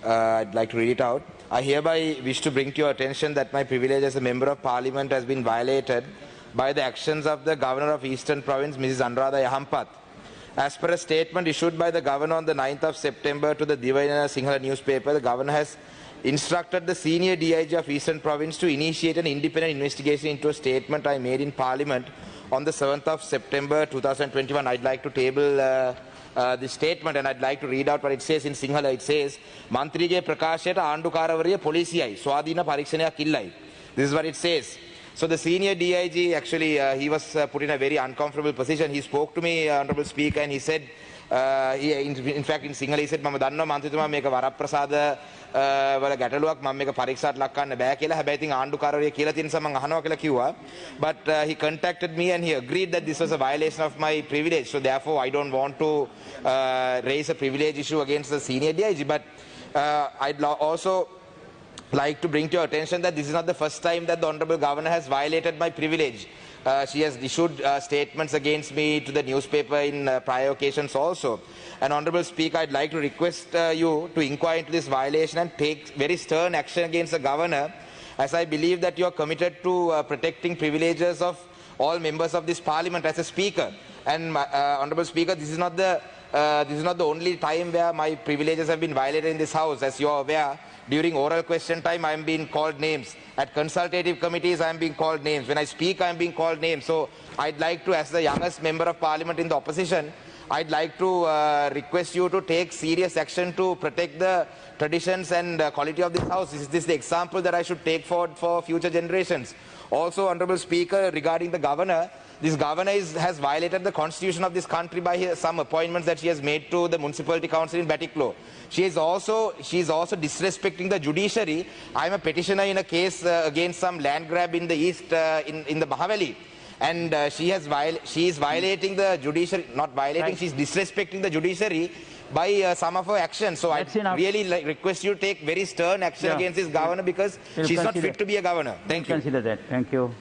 I'd like to read it out. I hereby wish to bring to your attention that my privilege as a Member of Parliament has been violated by the actions of the Governor of Eastern Province, Mrs. Anuradha Yahampath. As per a statement issued by the Governor on the 9th of September to the Divayana Sinhala newspaper, the Governor has instructed the Senior DIG of Eastern Province to initiate an independent investigation into a statement I made in Parliament on the 7th of September 2021. I'd like to table this statement and I'd like to read out what it says in Sinhala. It says, Mantrige Prakasheta Andukaravariya Polisiyai Swadina Parikshanayak illai. This is what it says. So the Senior DIG, actually, he was put in a very uncomfortable position. He spoke to me, Honorable Speaker, and he said, in fact, in Sinhala, he said, Mama Danno Mantritumaa meka Varaprasada wala ගැටලුවක් මම මේක පරීක්ෂාට ලක් කරන්න බෑ කියලා. හැබැයි ඉතින් ආණ්ඩුකාරවරිය කියලා තියෙන නිසා මම අහනවා කියලා කිව්වා. But he contacted me and he agreed that this was a violation of my privilege. So therefore, I don't want to raise a privilege issue against the Senior DIG. But I'd also like to bring to your attention that this is not the first time that the Honorable Governor has violated my privilege. She has issued statements against me to the newspaper in prior occasions also. And Honorable Speaker, I'd like to request you to inquire into this violation and take very stern action against the Governor, as I believe that you are committed to protecting privileges of all members of this Parliament as a Speaker. And Honorable Speaker, this is not the only time where my privileges have been violated in this House. As you are aware, during oral question time, I am being called names. At consultative committees, I am being called names. When I speak, I am being called names. So I'd like to, as the youngest Member of Parliament in the opposition, I'd like to request you to take serious action to protect the traditions and quality of this House. Is this the example that I should take forward for future generations? Also, Honorable Speaker, regarding the Governor, this Governor has violated the constitution of this country by some appointments that she has made to the Municipality Council in Batiklo. She is also disrespecting the judiciary. I am a petitioner in a case against some land grab in the east, in the Mahaweli. And she is violating the judiciary, not violating, she is disrespecting the judiciary by some of her actions. So I really request you to take very stern action against this Governor, because she's not fit to be a Governor. Thank you. Consider that. Thank you.